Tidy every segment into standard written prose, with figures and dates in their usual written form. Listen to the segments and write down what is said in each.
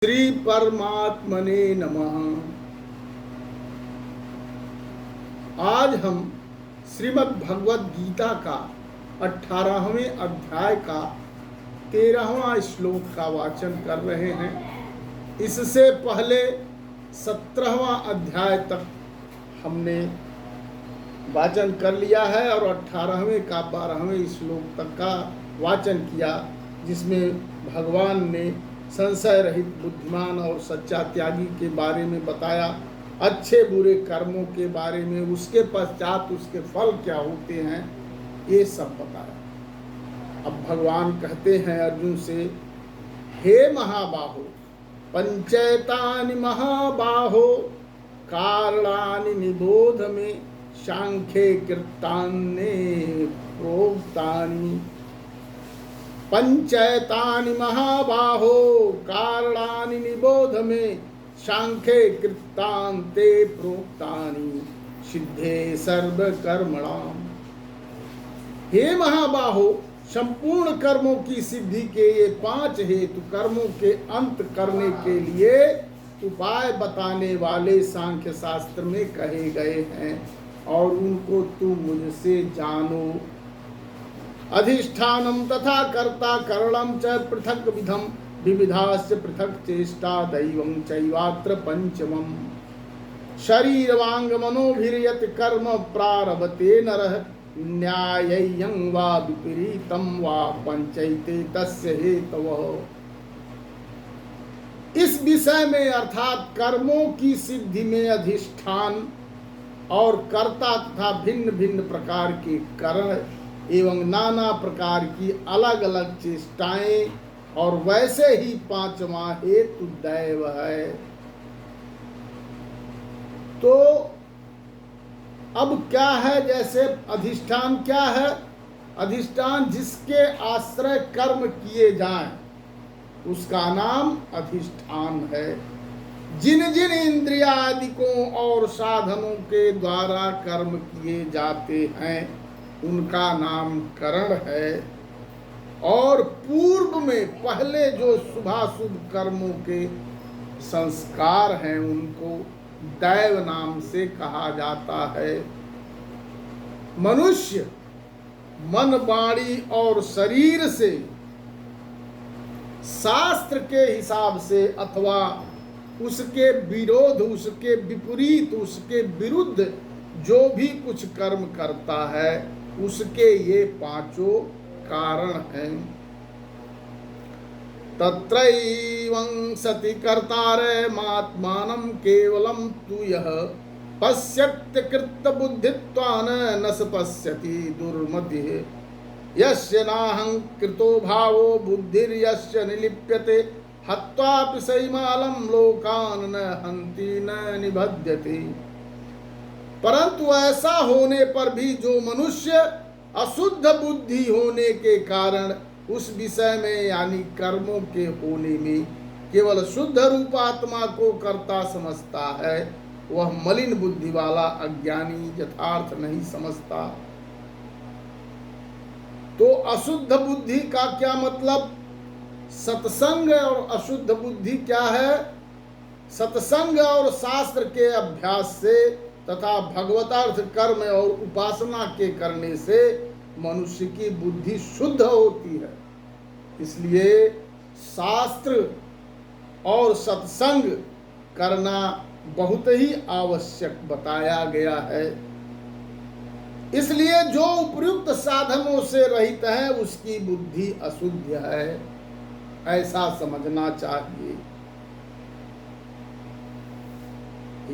श्री परमात्मने नमः। आज हम श्रीमद् भगवद गीता का 18वें अध्याय का 13वां श्लोक का वाचन कर रहे हैं। इससे पहले 17वां अध्याय तक हमने वाचन कर लिया है और 18वें का 12वें श्लोक तक का वाचन किया, जिसमें भगवान ने संशय रहित बुद्धिमान और सच्चा त्यागी के बारे में बताया, अच्छे बुरे कर्मों के बारे में, उसके पश्चात उसके फल क्या होते हैं, ये सब बताया। अब भगवान कहते हैं अर्जुन से, हे महाबाहो, पंचैतानि महाबाहो कारणानि निबोध में सांख्ये कृतान्ने प्रोक्तानि। पंचैतानि महाबाहो कारणानि निबोध में सांख्ये कृतान्ते प्रोक्तानि सिद्धे सर्व कर्मणाम। हे महाबाहो, संपूर्ण कर्मों की सिद्धि के ये 5 हेतु कर्मों के अंत करने के लिए उपाय बताने वाले सांख्य शास्त्र में कहे गए हैं और उनको तुम मुझसे जानो। अधिष्ठानम तथा कर्ता करणम च पृथक विधम विविधास्य पृथक चेष्टा दैवं चैवात्र पंचमम। शरीर वांग मनोभिर्यत कर्म प्रारभते नरः न्याय्यं वा विपरीतं वा पंचैते तस्य हेतवः। इस विषय में अर्थात कर्मों की सिद्धि में अधिष्ठान और कर्ता तथा भिन्न भिन्न प्रकार के कारण एवं नाना प्रकार की अलग अलग चेष्टाएं और वैसे ही 5वां हेतु दैव है। तो अब क्या है, जैसे अधिष्ठान क्या है? अधिष्ठान जिसके आश्रय कर्म किए जाएं उसका नाम अधिष्ठान है। जिन जिन इंद्रियादिकों और साधनों के द्वारा कर्म किए जाते हैं उनका नाम करण है। और पूर्व में पहले जो शुभाशुभ कर्मों के संस्कार हैं उनको दैव नाम से कहा जाता है। मनुष्य मन, वाणी और शरीर से शास्त्र के हिसाब से अथवा उसके विरोध, उसके विपरीत, उसके विरुद्ध जो भी कुछ कर्म करता है उसके ये 5 कारण हैं। तत्रैवं सति कर्तारे मात्मानं केवलं तु यः पश्यत्य कृत बुद्धित्वान् न स पश्यति दुर्मतिः। यस्य नाहं कृतो भावो बुद्धिर्यस्य निलिप्यते हत्वापि सैमालं लोकान् न हन्ति न निबध्यते। परंतु ऐसा होने पर भी जो मनुष्य अशुद्ध बुद्धि होने के कारण उस विषय में यानी कर्मों के होने में केवल शुद्ध रूप आत्मा को कर्ता समझता है, वह मलिन बुद्धि वाला अज्ञानी यथार्थ नहीं समझता। तो अशुद्ध बुद्धि का क्या मतलब? सत्संग और अशुद्ध बुद्धि क्या है? सत्संग और शास्त्र के अभ्यास से तथा भगवतार्थ कर्म और उपासना के करने से मनुष्य की बुद्धि शुद्ध होती है। इसलिए शास्त्र और सत्संग करना बहुत ही आवश्यक बताया गया है। इसलिए जो उपयुक्त साधनों से रहित है उसकी बुद्धि अशुद्ध है, ऐसा समझना चाहिए।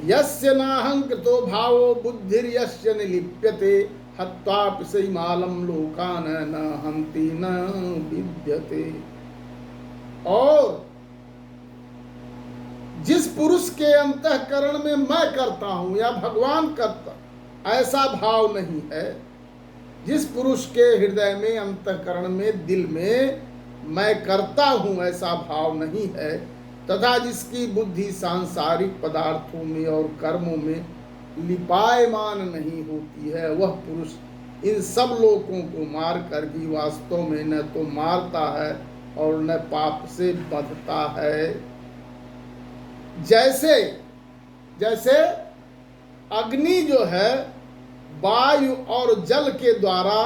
यस्य नाहं कृतो भावो बुद्धिर्यस्य निलिप्यते हत्वापि सैमालं लोकान् न हन्ति न विद्यते। और जिस पुरुष के अंतःकरण में मैं करता हूं या भगवान करता, ऐसा भाव नहीं है। जिस पुरुष के हृदय में, अंतःकरण में, दिल में मैं करता हूं ऐसा भाव नहीं है, तथा जिसकी बुद्धि सांसारिक पदार्थों में और कर्मों में लिपायमान नहीं होती है, वह पुरुष इन सब लोगों को मार कर भी वास्तव में न तो मारता है और न पाप से बंधता है। जैसे जैसे अग्नि जो है वायु और जल के द्वारा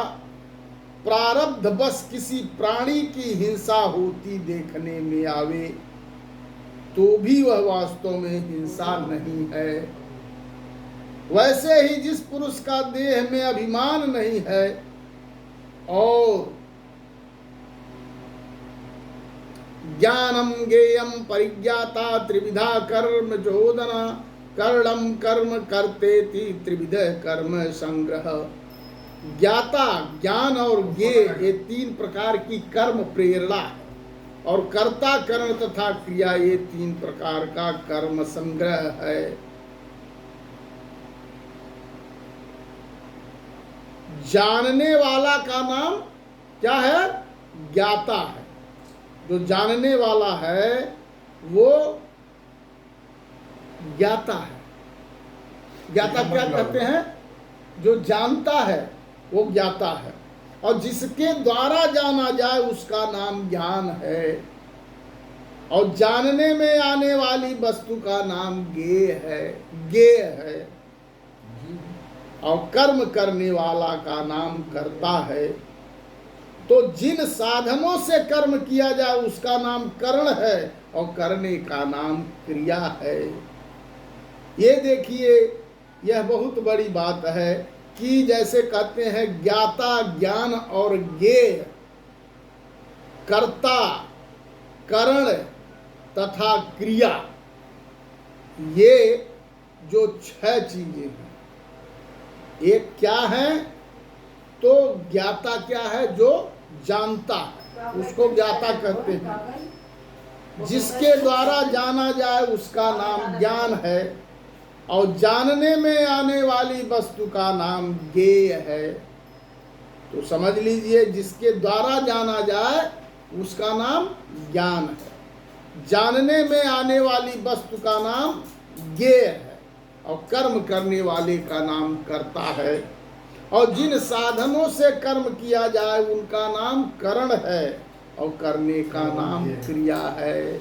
प्रारब्ध बस किसी प्राणी की हिंसा होती देखने में आवे तो भी वह वास्तव में हिंसा नहीं है, वैसे ही जिस पुरुष का देह में अभिमान नहीं है और ज्ञानम ज्ञेयम परिज्ञाता त्रिविधा कर्म चोदना कर्णम कर्म करतेति त्रिविध कर्म संग्रह। ज्ञाता, ज्ञान और ज्ञेय ये तीन प्रकार की कर्म प्रेरणा है और कर्ता, करण तथा क्रिया ये तीन प्रकार का कर्म संग्रह है। जानने वाला का नाम क्या है? ज्ञाता है। जो जानने वाला है वो ज्ञाता है। ज्ञाता क्या कहते हैं? जो जानता है वो ज्ञाता है और जिसके द्वारा जाना जाए उसका नाम ज्ञान है और जानने में आने वाली वस्तु का नाम ज्ञेय है और कर्म करने वाला का नाम कर्ता है। तो जिन साधनों से कर्म किया जाए उसका नाम करण है और करने का नाम क्रिया है। ये देखिए, यह बहुत बड़ी बात है कि जैसे कहते हैं ज्ञाता, ज्ञान और ज्ञेय, कर्ता, करण तथा क्रिया, ये जो 6 चीजें हैं, एक क्या है? तो ज्ञाता क्या है? जो जानता है उसको ज्ञाता कहते हैं। जिसके द्वारा जाना जाए उसका नाम ज्ञान है और जानने में आने वाली वस्तु का नाम ज्ञेय है। तो समझ लीजिए, जिसके द्वारा जाना जाए उसका नाम ज्ञान है, जानने में आने वाली वस्तु का नाम ज्ञेय है और कर्म करने वाले का नाम कर्ता है और जिन साधनों से कर्म किया जाए उनका नाम करण है और करने का नाम क्रिया है।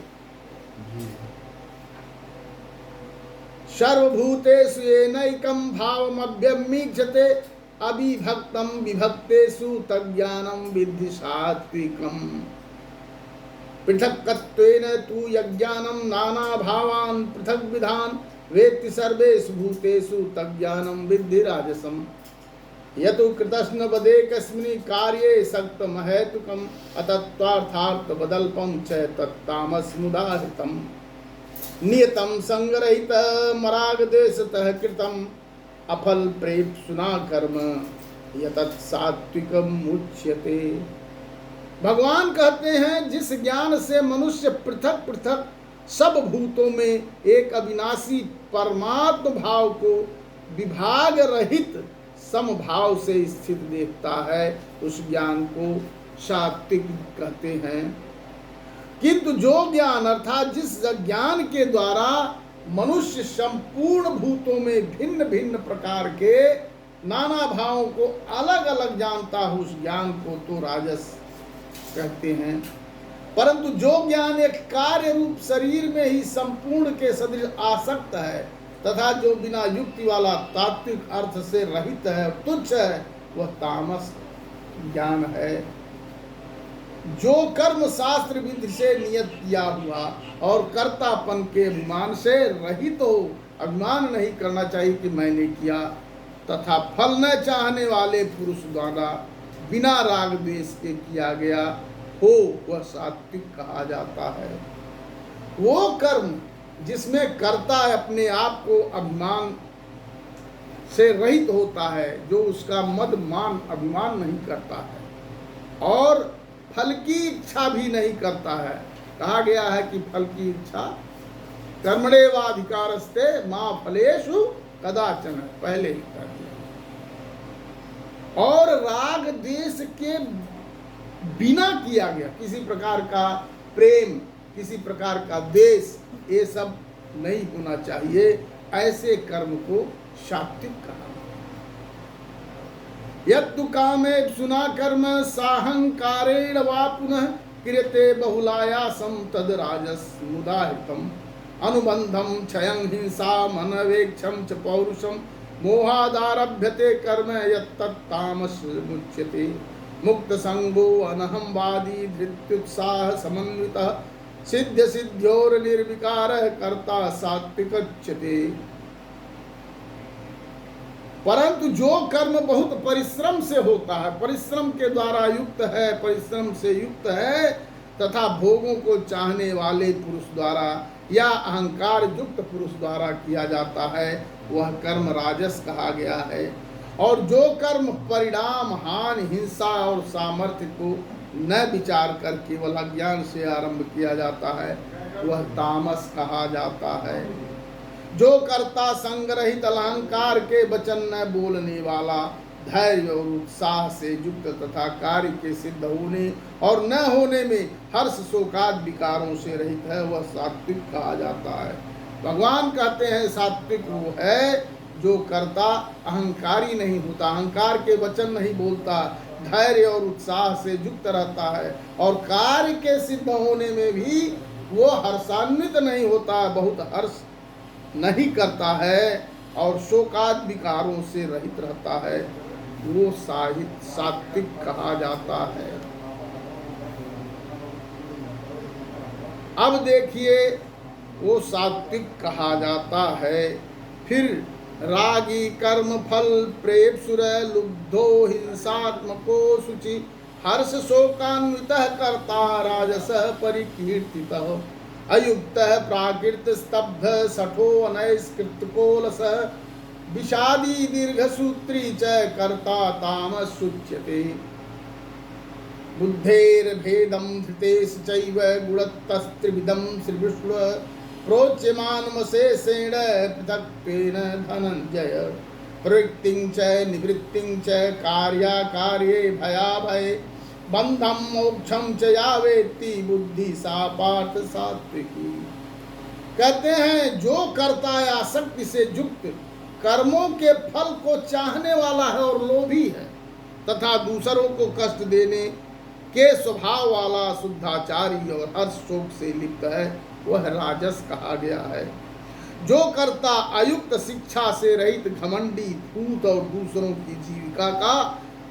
सर्वभूतेषु येनैकं भावमभ्यमीक्षते अविभक्तं विभक्तेषु तज्ज्ञानं विद्धि सात्विकम्। पृथक्त्वेन तु यज्ञानं नानाभावान् पृथग्विधान् वेत्ति सर्वेषु भूतेषु तज्ज्ञानं विद्धि राजसम्। यतो कृतस्नवदेकस्मिन् कार्ये सक्तमहेतुकम् अतत्त्वार्थार्थबदल्पं च तत्तामसमुदाहृतम्। नियतं संग्रहित मरागदेशतः कृतम् अफल प्रेप्सुना कर्म यतत् सात्विकम् उच्यते। भगवान कहते हैं, जिस ज्ञान से मनुष्य पृथक पृथक सब भूतों में एक अविनाशी परमात्म भाव को विभाग रहित समभाव से स्थित देखता है, उस ज्ञान को सात्विक कहते हैं। किंतु जो ज्ञान अर्थात जिस ज्ञान के द्वारा मनुष्य संपूर्ण भूतों में भिन्न भिन्न प्रकार के नाना भावों को अलग अलग जानता है, उस ज्ञान को तो राजस कहते हैं। परंतु जो ज्ञान एक कार्य रूप शरीर में ही संपूर्ण के सदृश आसक्त है तथा जो बिना युक्ति वाला तात्विक अर्थ से रहित है, तुच्छ है, वह तामस ज्ञान है। जो कर्म शास्त्र विधि से नियत किया हुआ और कर्तापन के अभिमान से रहित हो, अभिमान नहीं करना चाहिए कि मैंने किया, तथा फल न चाहने वाले पुरुष द्वारा बिना राग द्वेष के किया गया हो, वह सात्विक कहा जाता है। वो कर्म जिसमें कर्ता अपने आप को अभिमान से रहित होता है, जो उसका मद मान अभिमान नहीं करता है और फल की इच्छा भी नहीं करता है। कहा गया है कि फल की इच्छा कर्मणेवाधिकारस्ते मां फलेषु कदाचन, पहले ही कर दिया। और राग द्वेष के बिना किया गया किसी प्रकार का प्रेम, किसी प्रकार का द्वेष, ये सब नहीं होना चाहिए। ऐसे कर्म को सात्विक कहा। यत्तु कामे सुना कर्म साहंकारेण वा पुनः क्रियते बहुलायासं तद राजस मुदाहितम्। अनुबंधम क्षयं हिंसा मनवेक्षम च पौरुषम मोहादारभ्यते कर्म यत्तत्तामस मुच्यते मुक्त संगो अनहंवादी धृत्युत्साह समन्वितः सिद्ध सिद्ध्योर निर्विकार कर्ता सात्विकच्यते। परंतु जो कर्म बहुत परिश्रम से होता है, परिश्रम के द्वारा युक्त है, परिश्रम से युक्त है तथा भोगों को चाहने वाले पुरुष द्वारा या अहंकार युक्त पुरुष द्वारा किया जाता है, वह कर्म राजस कहा गया है। और जो कर्म परिणाम हानि हिंसा और सामर्थ्य को न विचार कर केवल अज्ञान से आरंभ किया जाता है, वह तामस कहा जाता है। जो कर्ता संग्रहित अलंकार के वचन न बोलने वाला, धैर्य और उत्साह से युक्त तथा कार्य के सिद्ध होने और न होने में हर्ष शोकाद विकारों से रहित है, वह सात्विक कहा जाता है। भगवान कहते हैं सात्विक वो है जो कर्ता अहंकारी नहीं होता, अहंकार के वचन नहीं बोलता, धैर्य और उत्साह से युक्त रहता है और कार्य के सिद्ध होने में भी वो हर्षान्वित नहीं होता, बहुत हर्ष नहीं करता है और शोकाद विकारों से रहित रहता है, वो सात्विक कहा जाता है। अब देखिए वो सात्विक कहा जाता है। फिर रागी कर्म फल प्रेपसुर लुब्धो हिंसात्मको शुचि हर्ष शोकान्वितः कर्ता राजसः परिकीर्तितः अयुक्तः प्राकृत स्तब्ध सठो अनैष्कृतकोलसः विषादी दीर्घसूत्री च कर्ता तामस उच्यते। बुद्धेर्भेदं धृतेश चैव गुणतस्त्रिविधं श्रीविष्णु प्रोच्यमानमशेषेण पृथक्त्वेन धनञ्जय प्रवृत्तिं च निवृत्तिं च कार्याकार्ये भयाभये बंधम मोक्षम च या वेत्ति बुद्धि सा पार्थ सात्विकी। कहते हैं जो कर्ता आसक्ति से युक्त कर्मों के फल को चाहने वाला है और लोभी है तथा दूसरों को कष्ट देने के स्वभाव वाला शुद्धाचारी और हर्ष शोक से लिप्त है, वह राजस कहा गया है। जो कर्ता अयुक्त शिक्षा से रहित घमंडी धूर्त और दूसरों की जीविका का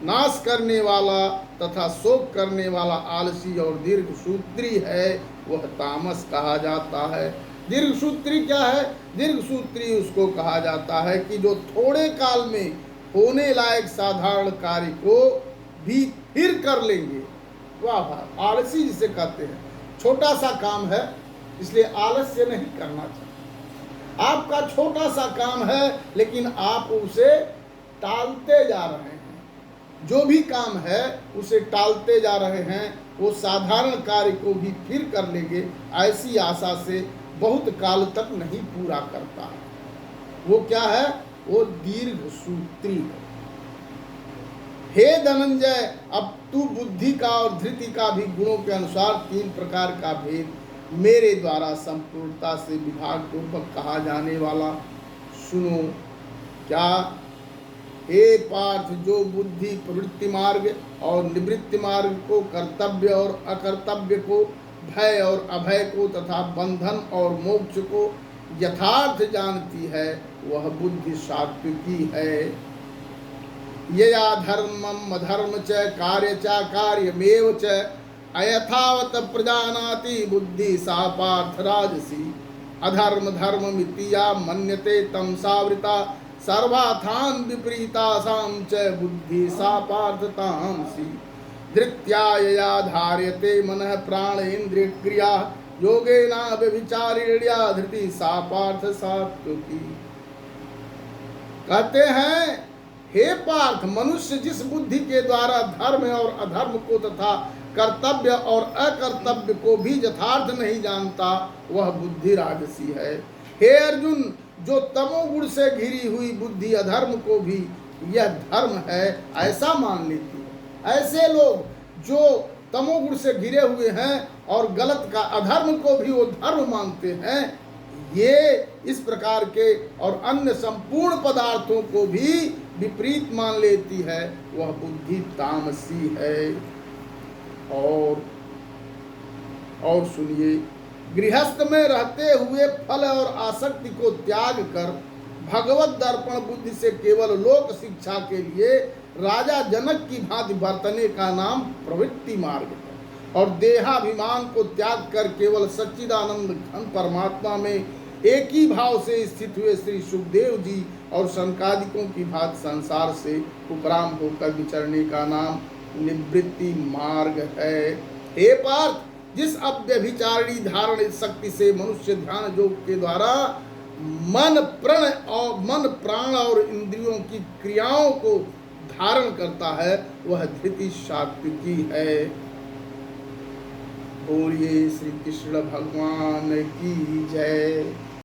नाश करने वाला तथा शोक करने वाला आलसी और दीर्घसूत्री है, वह तामस कहा जाता है। दीर्घसूत्री क्या है? दीर्घसूत्री उसको कहा जाता है कि जो थोड़े काल में होने लायक साधारण कार्य को भी फिर कर लेंगे। वाह वाह, आलसी जिसे कहते हैं, छोटा सा काम है इसलिए आलस्य नहीं करना चाहिए। आपका छोटा सा काम है लेकिन आप उसे टालते जा रहे हैं, जो भी काम है उसे टालते जा रहे हैं, वो साधारण कार्य को भी फिर कर लेंगे ऐसी आशा से बहुत काल तक नहीं पूरा करता है। वो क्या है? वो दीर्घसूत्री है। हे धनंजय, अब तू बुद्धि का और धृति का भी गुणों के अनुसार 3 प्रकार का भेद मेरे द्वारा संपूर्णता से विभाग पूर्वक कहा जाने वाला सुनो। क्या? हे पार्थ, जो बुद्धि प्रवृत्ति मार्ग और निवृत्ति मार्ग को, कर्तव्य और अकर्तव्य को, भय और अभय को तथा बंधन और मोक्ष को यथार्थ जानती है, वह बुद्धि सात्विकी है। यया धर्मम अधर्म च कार्य च कार्यमेव च अयथावत प्रजानाति बुद्धि सा पार्थ राजसी। अधर्म धर्म मितिया मन्यते तम सावृता सर्वाथान विपरीतासां च बुद्धि सा पार्थ तामसी। धृत्या यया धार्यते मनः प्राणेन्द्रिय क्रिया योगेना व्यभिचारिण्या धृति सा पार्थ सात्विकी। कहते हैं हे पार्थ, मनुष्य जिस बुद्धि के द्वारा धर्म और अधर्म को तथा कर्तव्य और अकर्तव्य को भी यथार्थ नहीं जानता, वह बुद्धि राजसी है। हे अर्जुन, जो तमोगुण से घिरी हुई बुद्धि अधर्म को भी यह धर्म है ऐसा मान लेती है। ऐसे लोग जो तमोगुण से घिरे हुए हैं और गलत का अधर्म को भी वो धर्म मानते हैं, ये इस प्रकार के और अन्य संपूर्ण पदार्थों को भी विपरीत मान लेती है, वह बुद्धि तामसी है। और सुनिए, गृहस्थ में रहते हुए फल और आसक्ति को त्याग कर भगवत दर्पण बुद्धि से केवल लोक शिक्षा के लिए राजा जनक की भांति बरतने का नाम प्रवृत्ति मार्ग है। और देहाभिमान को त्याग कर केवल सच्चिदानंद घन परमात्मा में एक ही भाव से स्थित हुए श्री सुखदेव जी और शनकादिकों की भांति संसार से उपराम होकर विचरने का नाम निवृत्ति मार्ग है। हे पार्थ, जिस अव्यभिचारिणी धारण शक्ति से मनुष्य ध्यान योग के द्वारा मन प्राण और इंद्रियों की क्रियाओं को धारण करता है, वह धृति सात्विकी है। बोलिए श्री कृष्ण भगवान की जय।